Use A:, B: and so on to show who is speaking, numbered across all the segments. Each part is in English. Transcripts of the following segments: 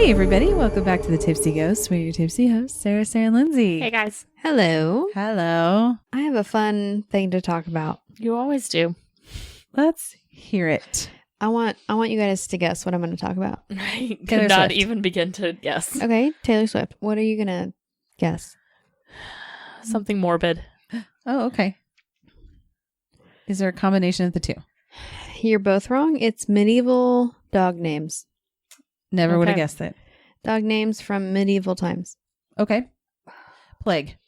A: Hey everybody, welcome back to the Tipsy Ghosts. We're your tipsy hosts, Sarah, and Lindsay.
B: Hey guys.
C: Hello.
A: Hello.
C: I have a fun thing to talk about.
B: You always do.
A: Let's hear it.
C: I want you guys to guess what I'm going to talk about.
B: I
A: Taylor
B: could not
A: Swift.
B: even begin to guess.
C: Okay, Taylor Swift. What are you going to guess?
B: Something morbid.
A: Oh, okay. Is there a combination of the two?
C: You're both wrong. It's medieval dog names.
A: Never would have
B: Okay.
A: guessed it.
C: Dog names from medieval times.
A: Okay. Plague.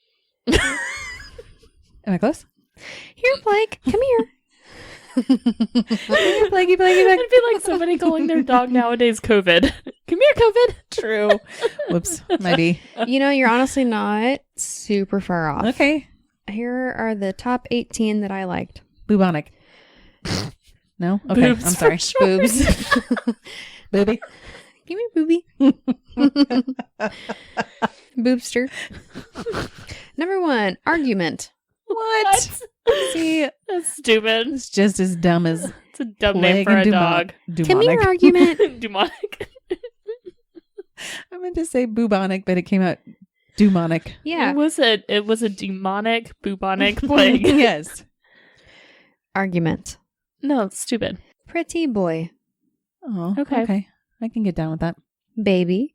A: Am I close?
C: Here, Blake. Come here.
A: Plaguey.
B: It'd be like somebody calling their dog nowadays COVID. Come here, COVID.
A: True. Whoops. Might be.
C: You know, you're honestly not super far off.
A: Okay.
C: Here are the top 18 that I liked.
A: Bubonic. No? Okay.
B: Boobs
A: I'm sorry.
B: for sure.
C: Boobs.
A: Booby.
C: Give me booby. Boobster. Number 1, argument.
A: What? See,
B: That's stupid.
A: it's just as dumb as
B: It's a dumb name for a dog.
C: Come here, argument.
B: Demonic.
A: I meant to say bubonic, but it came out demonic.
C: Yeah.
B: It was a demonic, bubonic plague.
A: Yes.
C: Argument.
B: No, it's stupid.
C: Pretty boy.
A: Oh,
B: Okay.
A: okay. I can get down with that.
C: Baby.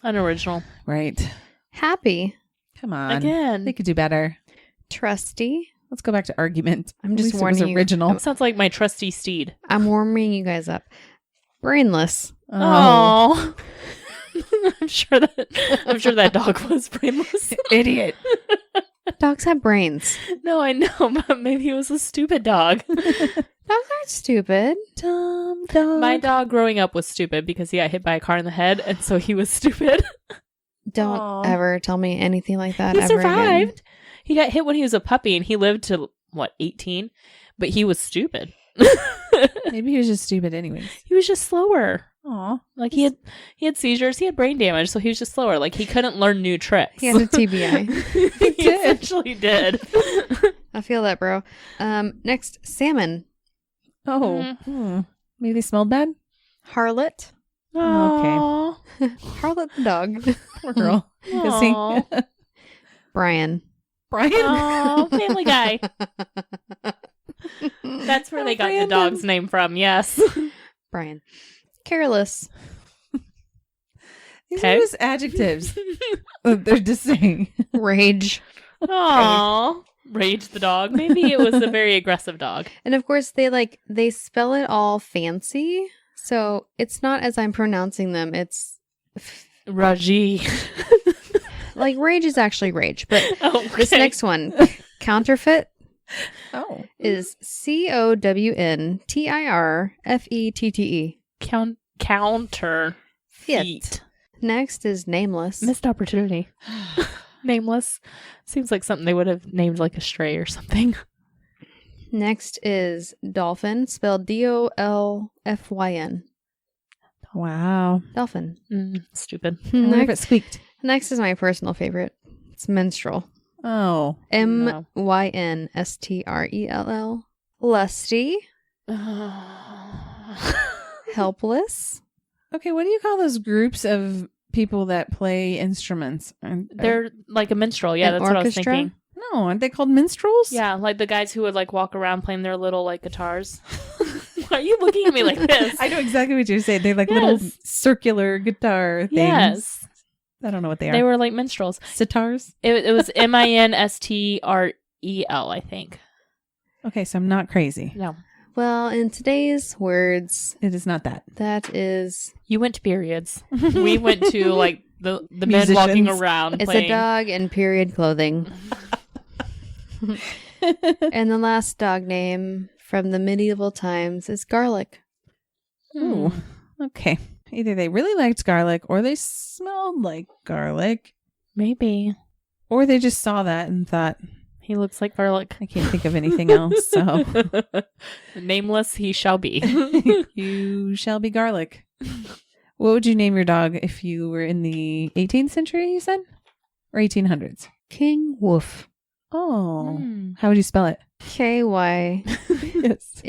B: Unoriginal.
A: Right.
C: Happy.
A: Come on.
B: Again.
A: They could do better.
C: Trusty.
A: Let's go back to argument.
C: I'm
A: At
C: just
A: least it
C: warning
A: was
C: you.
A: original.
B: Sounds like my trusty steed.
C: I'm warming you guys up. Brainless.
A: Oh,
B: I'm sure that dog was brainless.
A: idiot.
C: Dogs have brains.
B: No, I know, but maybe he was a stupid dog.
C: Dogs aren't stupid.
A: Dumb dog.
B: My dog growing up was stupid because he got hit by a car in the head, and so he was stupid.
C: Don't
A: Aw.
C: ever tell me anything like that
B: He
C: ever again.
B: survived. He got hit when he was a puppy, and he lived to, 18? But he was stupid.
A: Maybe he was just stupid anyways.
B: He was just slower.
A: Aw.
B: Like, he had seizures, he had brain damage, so he was just slower. Like, he couldn't learn new tricks.
C: He had a TBI.
B: He essentially did.
C: I feel that, bro. Next, salmon.
A: Oh. Maybe they smelled bad?
C: Harlot.
B: Aw.
C: Harlot the dog.
A: Poor girl.
B: Aw.
C: Brian.
A: Brian?
B: Oh, Family Guy. That's where they got the dog's name from, yes.
C: Brian. Careless.
A: These
B: Okay.
A: are just adjectives. They're just saying.
C: Rage.
B: Aww. Rage the dog. Maybe it was a very aggressive dog.
C: And of course, they spell it all fancy. So it's not as I'm pronouncing them. It's
B: Raji.
C: like rage is actually rage. But
B: Oh,
C: this
B: okay.
C: next one, counterfeit,
A: Oh.
C: is COWNTIRFETTE.
B: Counter. Feet.
C: Next is nameless.
B: Missed opportunity. Nameless. Seems like something they would have named like a stray or something.
C: Next is dolphin, spelled DOLFYN.
A: Wow.
C: Dolphin.
B: Stupid.
A: I wonder if it squeaked.
C: Next is my personal favorite. It's menstrual.
A: Oh.
C: MYNSTRELL. Lusty. Helpless.
A: Okay, what do you call those groups of people that play instruments?
B: They're like a minstrel. Yeah,
C: An
B: that's what I was
C: orchestra?
B: thinking.
A: No, aren't they called minstrels?
B: Yeah, like the guys who would like walk around playing their little like guitars. Why are you looking at me like this?
A: I know exactly what you're saying. They're like little
B: Yes.
A: circular guitar things.
B: Yes.
A: I don't know what they are.
B: They were like minstrels.
A: Sitars?
B: It was MINSTREL, I think.
A: Okay, so I'm not crazy.
B: No.
C: Well, in today's words,
A: It is not that.
C: that is,
B: You went to periods. We went to like the men
A: Musicians.
B: walking around
C: it's
B: playing.
C: a dog in period clothing. And the last dog name from the medieval times is garlic.
A: Ooh. Okay. Either they really liked garlic or they smelled like garlic
B: Maybe.
A: or they just saw that and thought,
B: He looks like garlic.
A: I can't think of anything else, so
B: Nameless he shall be.
A: you shall be garlic. What would you name your dog if you were in the 18th century, you said? Or 1800s?
C: King Woof.
A: Oh.
B: Hmm.
A: How would you spell it?
C: KYNGEI.
A: Yes.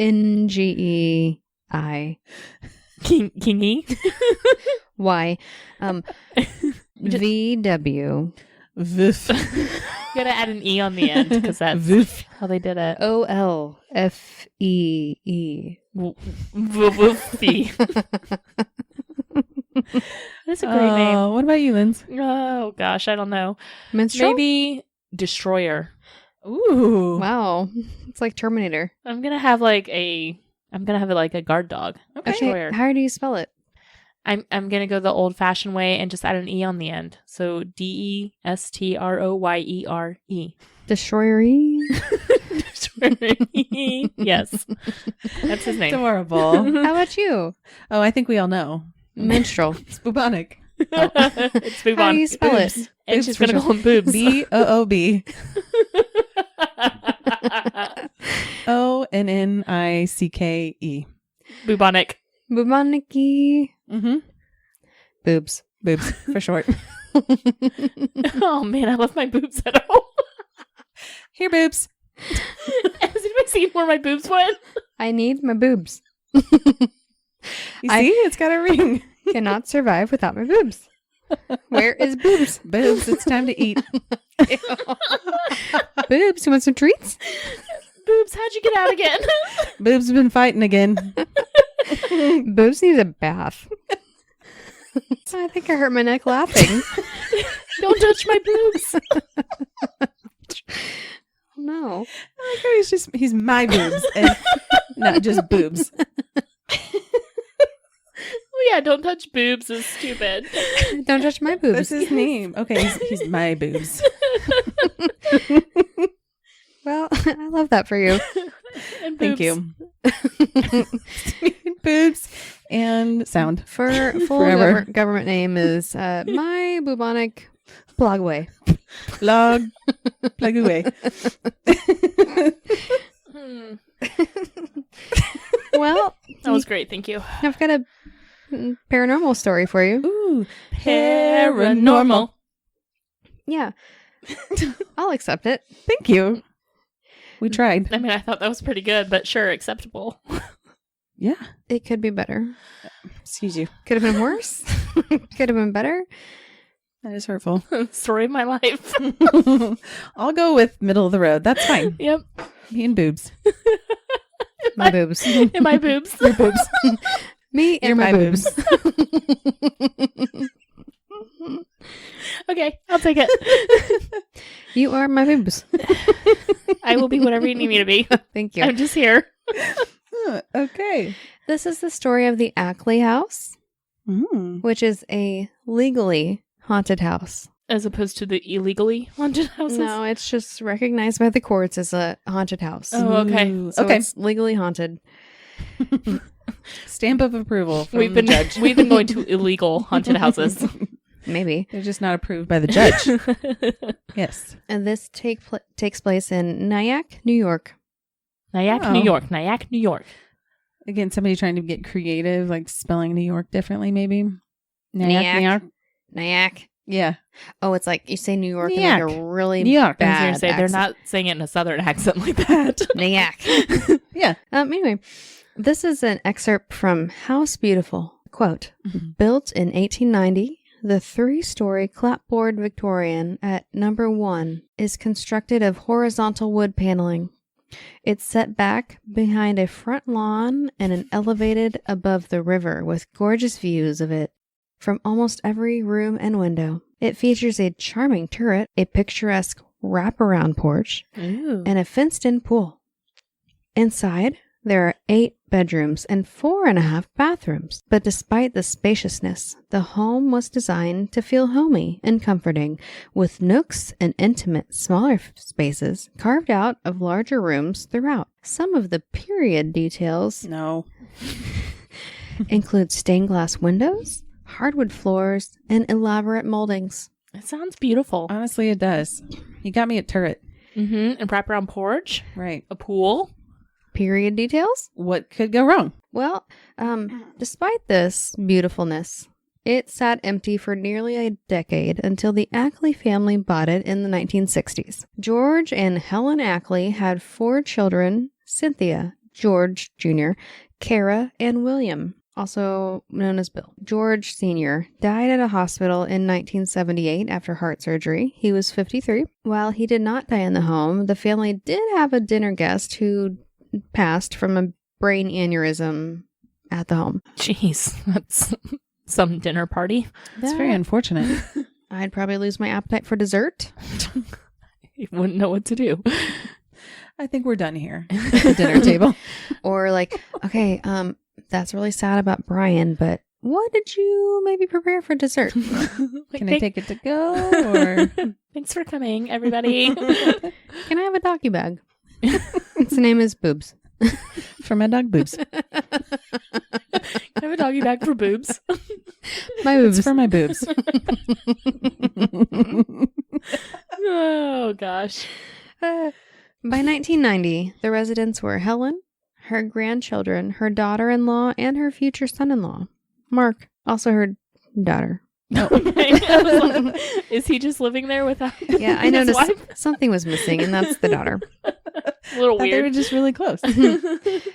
B: Kingy?
C: Y. VW.
A: Voof.
B: You gotta add an E on the end because that's
A: Voof.
B: how they did it.
C: OLFEE.
B: Woofy. That's a great name.
A: What about you, Linz?
B: Oh gosh, I don't know.
C: Minstrel?
B: Maybe Destroyer.
A: Ooh.
C: Wow. It's like Terminator.
B: I'm gonna have a guard dog.
A: Okay.
B: Destroyer.
C: How do you spell it?
B: I'm gonna go the old fashioned way and just add an E on the end. So DESTROYERE.
C: Destroyer-y?
B: Yes. That's his name.
A: Adorable.
C: How about you?
A: Oh, I think we all know.
C: Minstrel.
A: It's bubonic.
B: It's Boobon.
C: How do you spell it?
B: And
A: Boobs
B: she's
A: for
B: gonna
A: sure.
B: call him Boobs.
A: BOOB. ONNICKE.
B: Bubonic.
C: Bubonicky.
A: Mm-hmm.
C: Boobs.
A: Boobs for short.
B: Oh man, I left my boobs at home.
A: Here, boobs.
B: Has anybody seen where my boobs went?
C: I need my boobs.
A: You see, it's got a ring.
C: Cannot survive without my boobs. Where is boobs?
A: Boobs, it's time to eat.
C: Boobs, you want some treats?
B: Boobs, how'd you get out again?
A: Boobs have been fighting again.
C: Boobs needs a bath. I think I hurt my neck laughing.
B: Don't touch my boobs.
C: No.
A: I like how he's my boobs and not just boobs.
B: Oh yeah, don't touch boobs is stupid.
C: Don't touch my boobs.
A: That's his name. Okay, he's my boobs.
C: Well, I love that for you.
B: And
A: Thank
B: boobs.
A: you. Boobs and sound.
C: For full
A: Forever.
C: government name is my bubonic blogway.
A: Plug away.
C: Well,
B: That was great, thank you.
C: I've got a paranormal story for you.
A: Ooh,
B: Paranormal.
C: Yeah. I'll accept it.
A: Thank you. We tried.
B: I mean, I thought that was pretty good, but sure, acceptable.
A: Yeah.
C: It could be better.
A: Excuse you.
C: Could have been worse. Could have been better.
A: That is hurtful.
B: Story of my life.
A: I'll go with middle of the road. That's fine.
B: Yep.
A: Me and boobs.
C: My boobs.
B: And my boobs.
A: Your boobs.
C: Me and
A: You're
C: my
A: my
C: boobs.
B: Okay, I'll take it.
C: You are my boobs.
B: I will be whatever you need me to be.
C: Thank you.
B: I'm just here.
A: Okay.
C: This is the story of the Ackley House, which is a legally haunted house.
B: As opposed to the illegally haunted houses?
C: No, it's just recognized by the courts as a haunted house.
B: Oh, okay.
A: Ooh,
C: So
A: okay.
C: it's legally haunted.
A: Stamp of approval from
B: We've
A: the
B: been
A: judge.
B: we've been going to illegal haunted houses.
C: Maybe.
A: They're just not approved by the judge. Yes.
C: And this takes place in Nyack, New York.
B: Nyack,
A: Oh.
B: New York. Nyack, New York.
A: Again, somebody trying to get creative, like spelling New York differently, maybe.
C: Nyack. Nyack.
A: Yeah.
C: Oh, it's like you say New York in
A: Nyack.
C: like a really
A: New York.
B: I was
C: bad
B: going to say, they're
C: accent.
B: not saying it in a southern accent like that.
C: Nyack.
A: Yeah.
C: Anyway, this is an excerpt from House Beautiful. Quote, built in 1890, the 3-story clapboard Victorian at number 1 is constructed of horizontal wood paneling. It's set back behind a front lawn and elevated above the river with gorgeous views of it from almost every room and window. It features a charming turret, a picturesque wraparound porch,
B: Ooh.
C: and a fenced-in pool. Inside, there are 8 bedrooms and 4.5 bathrooms. But despite the spaciousness, the home was designed to feel homey and comforting, with nooks and intimate smaller spaces carved out of larger rooms throughout. Some of the period details
A: No.
C: include stained glass windows, hardwood floors, and elaborate moldings.
B: It sounds beautiful.
A: Honestly, it does. You got me at turret.
B: Mm-hmm. And wraparound porch,
A: Right.
B: a pool.
C: Period details?
A: What could go wrong?
C: Well, despite this beautifulness, it sat empty for nearly a decade until the Ackley family bought it in the 1960s. George and Helen Ackley had 4 children, Cynthia, George Jr., Kara, and William. also known as Bill. George Sr. died at a hospital in 1978 after heart surgery. He was 53. While he did not die in the home, the family did have a dinner guest who passed from a brain aneurysm at the home.
B: Jeez, that's some dinner party.
A: That's very unfortunate.
C: I'd probably lose my appetite for dessert.
B: You wouldn't know what to do.
A: I think we're done here at the dinner table.
C: Or like, okay, that's really sad about Brian, but what did you maybe prepare for dessert?
A: Can I take it to go? Or
B: Thanks for coming, everybody.
C: Can I have a doggy bag? Its name is Boobs.
A: for my dog Boobs.
B: Can I have a doggy bag for boobs?
C: My boobs.
A: It's for my boobs.
B: Oh, gosh.
C: By 1990, the residents were Helen, her grandchildren, her daughter-in-law, and her future son-in-law. Mark, also her daughter.
B: Oh, okay. Is he just living there without
C: Yeah, I
B: his
C: noticed
B: wife?
C: something was missing, and that's the daughter.
B: A little
A: They were
B: weird.
A: just really close.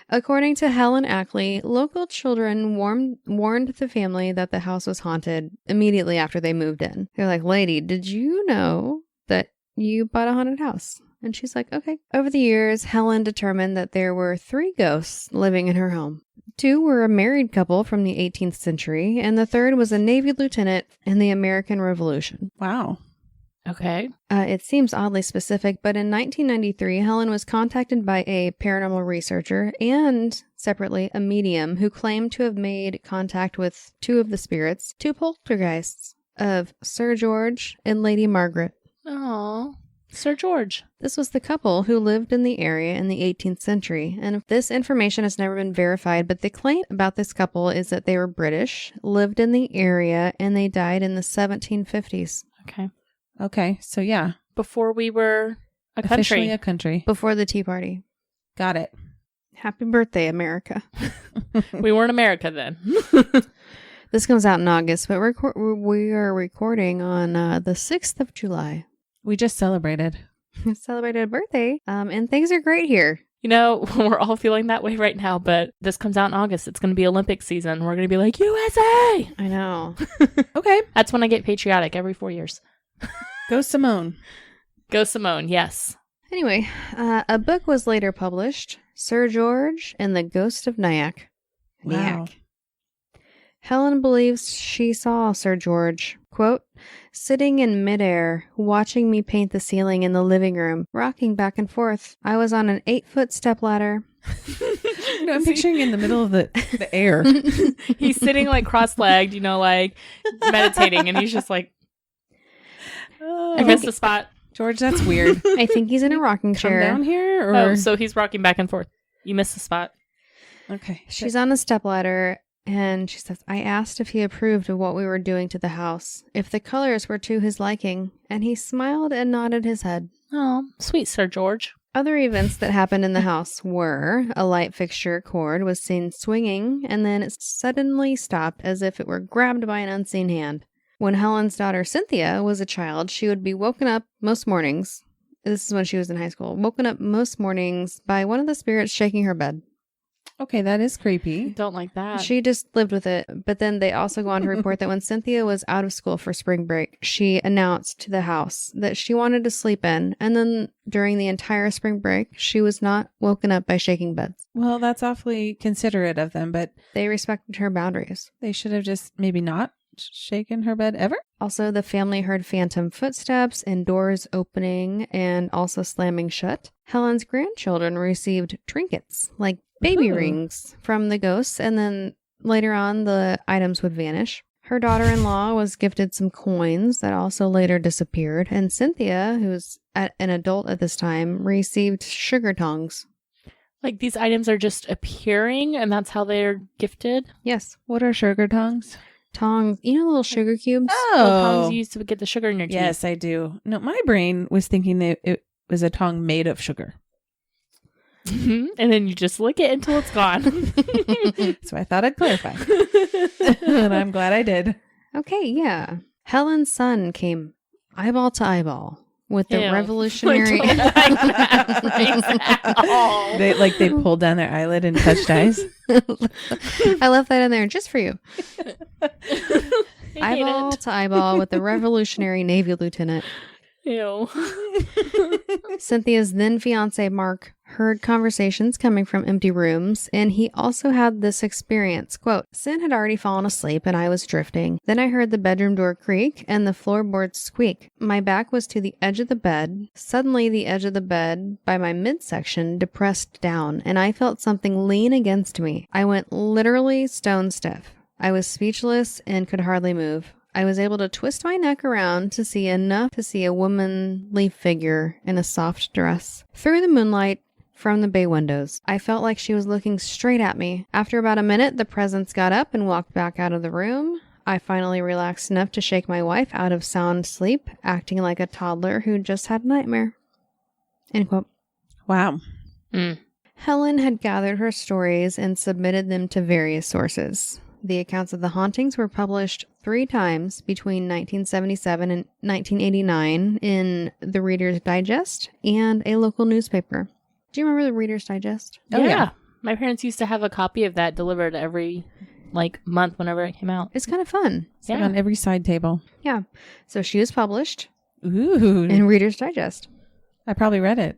C: According to Helen Ackley, local children warned the family that the house was haunted immediately after they moved in. They're like, lady, did you know that you bought a haunted house? And she's like, okay. Over the years, Helen determined that there were 3 ghosts living in her home. 2 were a married couple from the 18th century, and the 3rd was a Navy lieutenant in the American Revolution.
A: Wow.
B: Okay.
C: It seems oddly specific, but in 1993, Helen was contacted by a paranormal researcher and, separately, a medium who claimed to have made contact with 2 of the spirits, 2 poltergeists of Sir George and Lady Margaret.
B: Oh, Sir George.
C: This was the couple who lived in the area in the 18th century, and this information has never been verified, but the claim about this couple is that they were British, lived in the area, and they died in the 1750s.
B: Okay.
A: Okay. So yeah,
B: Before we were a
A: officially
B: country.
A: a country.
C: Before the Tea Party.
A: Got it.
C: Happy birthday, America.
B: We weren't America then.
C: This comes out in August, but we are recording on the 6th of July.
A: We just celebrated.
C: Celebrated a birthday, and things are great here.
B: You know, we're all feeling that way right now, but this comes out in August. It's going to be Olympic season. We're going to be like, USA!
C: I know.
A: Okay.
B: That's when I get patriotic every 4 years.
A: Go Simone.
B: Go Simone, yes.
C: Anyway, a book was later published, Sir George and the Ghost of Nyack.
A: Wow.
C: Nyack. Helen believes she saw Sir George, quote, sitting in midair, watching me paint the ceiling in the living room, rocking back and forth. I was on an 8-foot stepladder.
A: I'm picturing in the middle of the air.
B: He's sitting like cross-legged, you know, like meditating, and he's just like, I missed the spot.
A: George, that's weird.
C: I think he's in a rocking
A: Come
C: chair.
A: down here? Or...
B: Oh, so he's rocking back and forth. You missed the spot.
A: Okay.
C: She's on a stepladder, and she says, I asked if he approved of what we were doing to the house, if the colors were to his liking, and he smiled and nodded his head.
B: Oh, sweet Sir George.
C: Other events that happened in the house were a light fixture cord was seen swinging, and then it suddenly stopped as if it were grabbed by an unseen hand. When Helen's daughter Cynthia was a child, she would be woken up most mornings. This is when she was in high school. Woken up most mornings by one of the spirits shaking her bed.
A: Okay, that is creepy.
B: Don't like that.
C: She just lived with it. But then they also go on to report that when Cynthia was out of school for spring break, she announced to the house that she wanted to sleep in. And then during the entire spring break, she was not woken up by shaking beds.
A: Well, that's awfully considerate of them, but
C: They respected her boundaries.
A: they should have just maybe not shaken her bed ever.
C: Also, the family heard phantom footsteps and doors opening and also slamming shut. Helen's grandchildren received trinkets, like baby
A: Ooh.
C: rings, from the ghosts, and then later on, the items would vanish. Her daughter-in-law was gifted some coins that also later disappeared, and Cynthia, who's an adult at this time, received sugar tongs.
B: Like these items are just appearing, and that's how they're gifted.
C: Yes,
A: What are sugar tongs?
C: tongs. You know, little sugar cubes?
B: The tongs you use to get the sugar in your teeth.
A: Yes, I do. No, my brain was thinking that it was a tong made of sugar.
B: And then you just lick it until it's gone.
A: So I thought I'd clarify. And I'm glad I did.
C: Okay, yeah. Helen's son came eyeball to eyeball with the
B: Ew.
C: revolutionary...
B: I don't like that right Oh.
A: They pulled down their eyelid and touched eyes.
C: I left that in there just for you.
B: I hate
C: Eyeball
B: it.
C: to eyeball with the Revolutionary Navy lieutenant.
B: Ew.
C: Cynthia's then fiance, Mark, heard conversations coming from empty rooms, and he also had this experience. Quote, Sin had already fallen asleep and I was drifting. Then I heard the bedroom door creak and the floorboards squeak. My back was to the edge of the bed. Suddenly, the edge of the bed by my midsection depressed down, and I felt something lean against me. I went literally stone stiff. I was speechless and could hardly move. I was able to twist my neck around to see enough to see a womanly figure in a soft dress. Through the moonlight from the bay windows, I felt like she was looking straight at me. After about a minute, the presence got up and walked back out of the room. I finally relaxed enough to shake my wife out of sound sleep, acting like a toddler who just had a nightmare. End quote.
A: Wow.
B: Mm.
C: Helen had gathered her stories and submitted them to various sources. The accounts of the hauntings were published 3 times between 1977 and 1989 in the Reader's Digest and a local newspaper. Do you remember the Reader's Digest?
A: Oh, yeah.
B: My parents used to have a copy of that delivered every month whenever it came out.
C: It's kind of fun.
A: It's on every side table.
C: Yeah. So she was published
A: Ooh.
C: in Reader's Digest.
A: I probably read it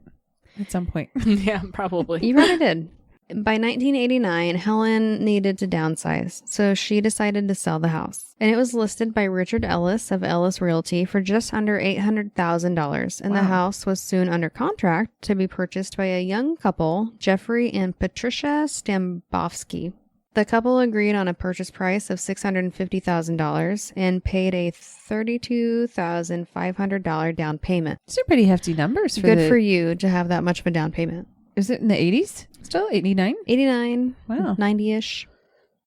A: at some point.
B: Yeah, probably.
C: You probably did. By 1989, Helen needed to downsize, so she decided to sell the house. And it was listed by Richard Ellis of Ellis Realty for just under $800,000. And the
A: Wow.
C: house was soon under contract to be purchased by a young couple, Jeffrey and Patricia Stambovsky. The couple agreed on a purchase price of $650,000 and paid a $32,500 down payment.
A: These are pretty hefty numbers.
C: Good for you to have that much of a down payment.
A: Is it in the 80s? Still 89?
C: 89,
A: Wow.
C: 90-ish.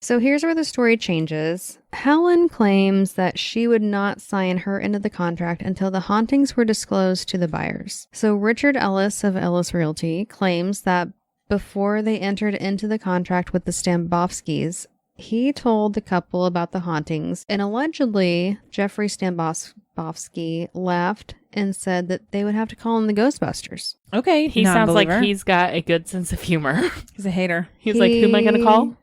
C: So here's where the story changes. Helen claims that she would not sign her end of the contract until the hauntings were disclosed to the buyers. So Richard Ellis of Ellis Realty claims that before they entered into the contract with the Stambovskys, he told the couple about the hauntings, and allegedly Jeffrey Stambovsky laughed and said that they would have to call him the Ghostbusters.
A: Okay.
B: He sounds like
A: non-believer.
B: he's got a good sense of humor.
A: He's a hater.
B: He's like, who am I going to call?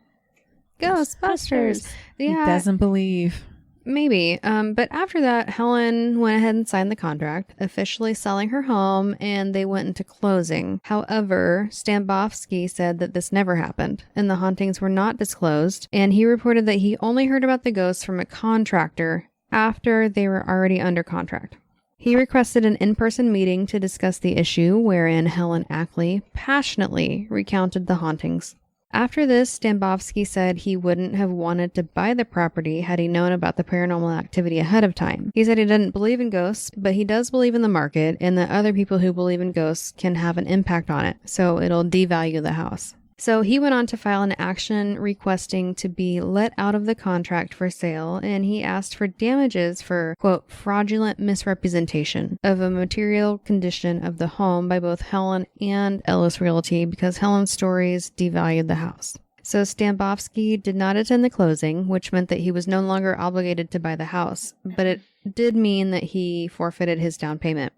C: Ghostbusters.
A: He
C: Yeah,
A: doesn't believe.
C: maybe. But after that, Helen went ahead and signed the contract, officially selling her home, and they went into closing. However, Stambovsky said that this never happened, and the hauntings were not disclosed, and he reported that he only heard about the ghosts from a contractor after they were already under contract. He requested an in-person meeting to discuss the issue, wherein Helen Ackley passionately recounted the hauntings. After this, Stambovsky said he wouldn't have wanted to buy the property had he known about the paranormal activity ahead of time. He said he didn't believe in ghosts, but he does believe in the market and that other people who believe in ghosts can have an impact on it, so it'll devalue the house. So he went on to file an action requesting to be let out of the contract for sale, and he asked for damages for, quote, fraudulent misrepresentation of a material condition of the home by both Helen and Ellis Realty because Helen's stories devalued the house. So Stambovsky did not attend the closing, which meant that he was no longer obligated to buy the house, but it did mean that he forfeited his down payment.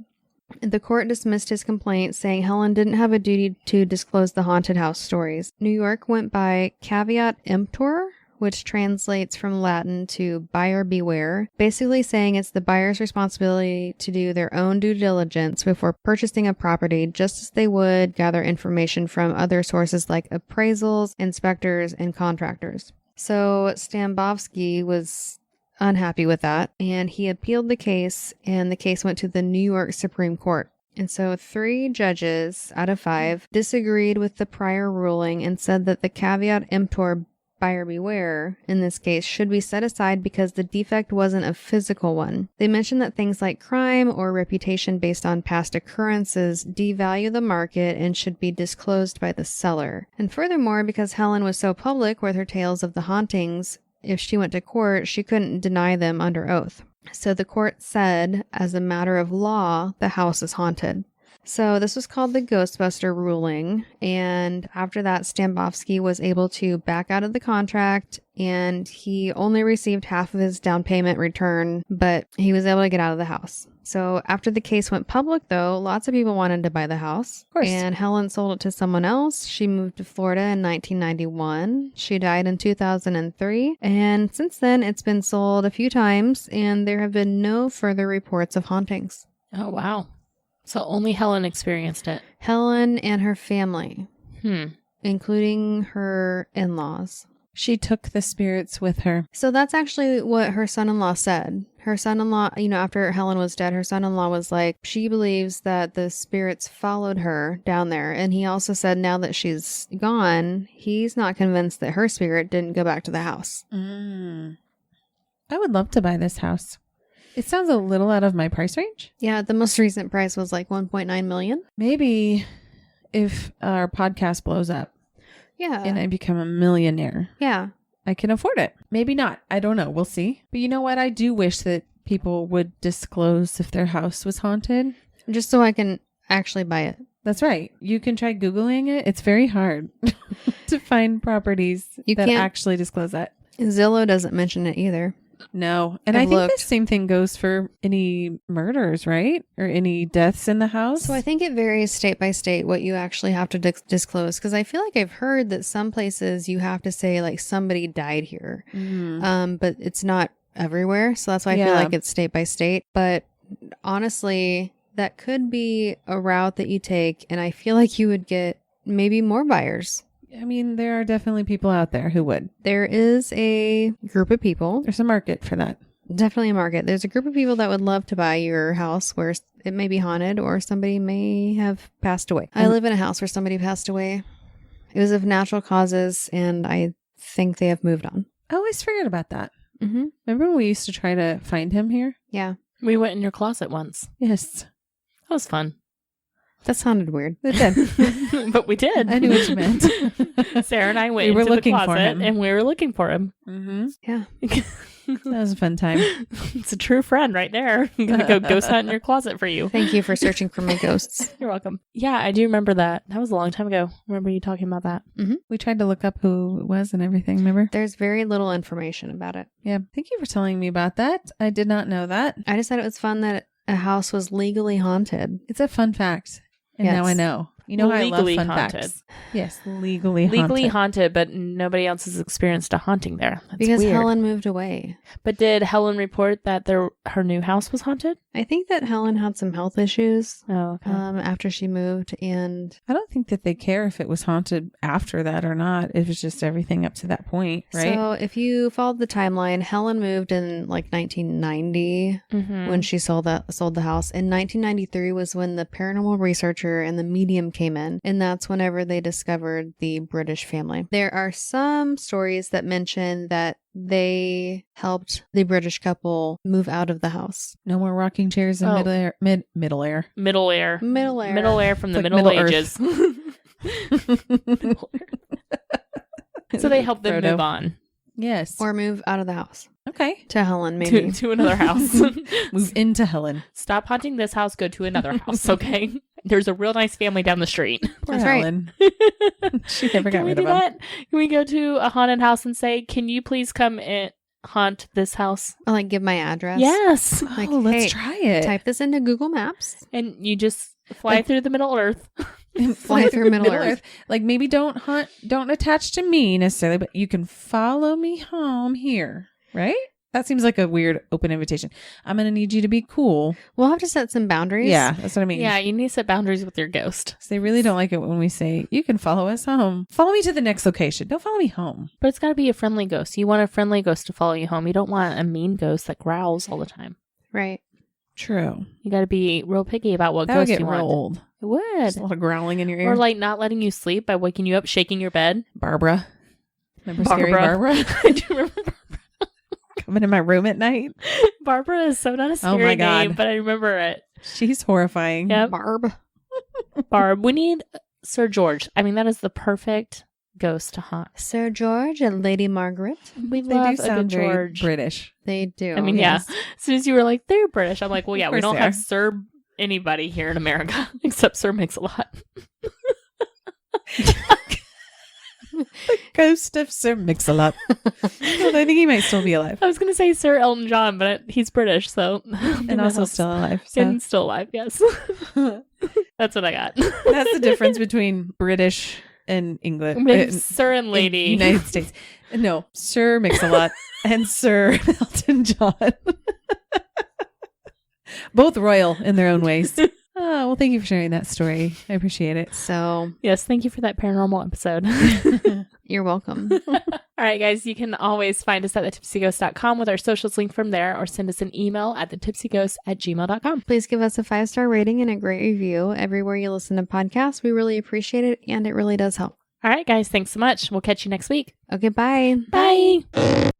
C: The court dismissed his complaint, saying Helen didn't have a duty to disclose the haunted house stories. New York went by caveat emptor, which translates from Latin to buyer beware, basically saying it's the buyer's responsibility to do their own due diligence before purchasing a property, just as they would gather information from other sources like appraisals, inspectors, and contractors. So Stambovsky was unhappy with that, and he appealed the case, and the case went to the New York Supreme Court. And so 3 judges out of 5 disagreed with the prior ruling and said that the caveat emptor, buyer beware, in this case should be set aside because the defect wasn't a physical one. They mentioned that things like crime or reputation based on past occurrences devalue the market and should be disclosed by the seller. And furthermore, because Helen was so public with her tales of the hauntings, if she went to court, she couldn't deny them under oath. So the court said, as a matter of law, the house is haunted. So this was called the Ghostbuster Ruling. And after that, Stambovsky was able to back out of the contract, and he only received half of his down payment return, but he was able to get out of the house. So after the case went public, though, lots of people wanted to buy the house.
A: Of course.
C: And Helen sold it to someone else. She moved to Florida in 1991. She died in 2003. And since then, it's been sold a few times, and there have been no further reports of hauntings.
B: Oh, wow. So only Helen experienced it.
C: Helen and her family,
B: Hmm.
C: including her in-laws.
A: She took the spirits with her.
C: So that's actually what her son-in-law said. Her son-in-law, after Helen was dead, her son-in-law was like, she believes that the spirits followed her down there. And he also said now that she's gone, he's not convinced that her spirit didn't go back to the house.
A: I would love to buy this house. It sounds a little out of my price range.
C: Yeah, the most recent price was like 1.9 million.
A: Maybe if our podcast blows up
C: Yeah.
A: and I become a millionaire,
C: Yeah.
A: I can afford it. Maybe not. I don't know. We'll see. But you know what? I do wish that people would disclose if their house was haunted.
C: Just so I can actually buy it.
A: That's right. You can try Googling it. It's very hard to find properties
C: You
A: that
C: can't-
A: actually disclose that.
C: Zillow doesn't mention it either.
A: No. And
C: I've
A: I think
C: looked.
A: the same thing goes for any murders, right? Or any deaths in the house.
C: So I think it varies state by state what you actually have to disclose. Because I feel like I've heard that some places you have to say like somebody died here. But it's not everywhere. So that's why I feel
A: Yeah.
C: like it's state by state. But honestly, that could be a route that you take. And I feel like you would get maybe more buyers.
A: I mean, there are definitely people out there who would.
C: There is a group of people.
A: There's a market for that.
C: Definitely a market. There's a group of people that would love to buy your house where it may be haunted or somebody may have passed away. I live in a house where somebody passed away. It was of natural causes, and I think they have moved on.
A: I always forget about that.
C: Mm-hmm.
A: Remember when we used to try to find him here?
C: Yeah.
B: We went in your closet once.
A: Yes.
B: That was fun.
C: That sounded weird.
A: It did.
B: But we did.
A: I knew what you meant.
B: Sarah and I went
A: We were
B: into
A: looking
B: the
A: for
B: closet
A: him.
B: and we were looking for him.
A: Mm-hmm.
C: Yeah.
A: That was a fun time.
B: It's a true friend right there. I'm going to go ghost hunt in your closet for you.
C: Thank you for searching for my ghosts.
B: You're welcome. Yeah, I do remember that. That was a long time ago. Remember you talking about that?
A: We tried to look up who it was and everything, remember?
C: There's very little information about it.
A: Yeah. Thank you for telling me about that. I did not know that.
C: I just thought it was fun that a house was legally haunted.
A: It's a fun fact. And
C: Yes.
A: now I know. You know how I love
B: Legally
A: fun
B: haunted.
A: facts. Yes, legally
B: Legally
A: haunted.
B: haunted, but nobody else has experienced a haunting there. That's
C: Because
B: weird.
C: Helen moved away.
B: But did Helen report that her new house was haunted?
C: I think that Helen had some health issues
B: Oh, okay.
C: after she moved, and
A: I don't think that they care if it was haunted after that or not. It was just everything up to that point, right?
C: so if you followed the timeline, Helen moved in like 1990
B: Mhm.
C: when she sold the house. In 1993 was when the paranormal researcher and the medium came in, and that's whenever they discovered the British family. There are some stories that mention that they helped the British couple move out of the house.
A: No more rocking chairs in
B: Oh.
A: middle air.
B: Middle air.
C: Middle air.
B: Middle air from the
A: It's like
B: Middle
A: Middle
B: Ages. Middle air. So they helped them
A: Frodo.
B: move on
A: Yes.
C: Or move out of the house.
A: Okay.
C: To Helen, maybe.
B: to another house.
A: Move into Helen.
B: Stop haunting this house. Go to another house, okay? There's a real nice family down the street.
A: Poor
C: That's right.
A: Helen. She never got
B: Can we
A: rid
B: do
A: of him.
B: that? Can we go to a haunted house and say, "Can you please come and haunt this house?"
C: I'll like give my address.
B: Yes.
C: Like,
A: Oh, let's
C: hey,
A: try it.
C: Type this into Google Maps.
B: And you just fly through the Middle Earth.
C: Fly through Middle Earth.
A: Like maybe don't attach to me necessarily, but you can follow me home here, right? That seems like a weird open invitation. I'm going to need you to be cool.
C: We'll have to set some boundaries.
A: Yeah, that's what I mean.
B: Yeah, you need to set boundaries with your ghost.
A: So they really don't like it when we say, you can follow us home. Follow me to the next location. Don't follow me home.
B: But it's got to be a friendly ghost. You want a friendly ghost to follow you home. You don't want a mean ghost that growls all the time.
C: Right.
A: True.
B: You got to be real picky about what
A: That would
B: ghost
A: get
B: you
A: real
B: want.
A: old.
B: It would.
A: Just a lot of growling in your ear.
B: Or like not letting you sleep by waking you up, shaking your bed.
A: Barbara. Remember Scary
B: Barbara.
A: Barbara?
B: I do remember
A: Coming in my room at night.
B: Barbara is so not a
A: Oh
B: scary
A: my God.
B: name, but I remember it.
A: She's horrifying.
B: Yep.
C: Barb.
B: Barb, we need Sir George. I mean, that is the perfect ghost to haunt.
C: Sir George and Lady Margaret.
B: We
A: They
B: love
A: do
B: a good
A: sound very
B: George.
A: British.
C: They do.
B: I mean,
A: yes.
B: yeah. As soon as you were like, they're British, I'm like, well, yeah,
A: Of
B: we
A: course
B: don't
A: they
B: have
A: are.
B: Sir anybody here in America except Sir Mix-a-Lot.
A: The ghost of Sir Mix-a-Lot. Well, I think he might still be alive.
B: I was going to say Sir Elton John, but he's British, so.
A: And also still alive. So.
B: And still alive, yes. That's what I got.
A: That's the difference between British and England.
B: Sir and lady.
A: United States. No, Sir Mix-a-Lot and Sir Elton John. Both royal in their own ways. Oh, well, thank you for sharing that story. I appreciate it.
C: So,
B: yes, thank you for that paranormal episode.
C: you're welcome.
B: All right, guys, you can always find us at thetipsyghost.com with our socials linked from there, or send us an email at thetipsyghost@gmail.com.
C: Please give us a 5-star rating and a great review everywhere you listen to podcasts. We really appreciate it, and it really does help.
B: All right, guys, thanks so much. We'll catch you next week.
C: Okay, bye.
B: Bye.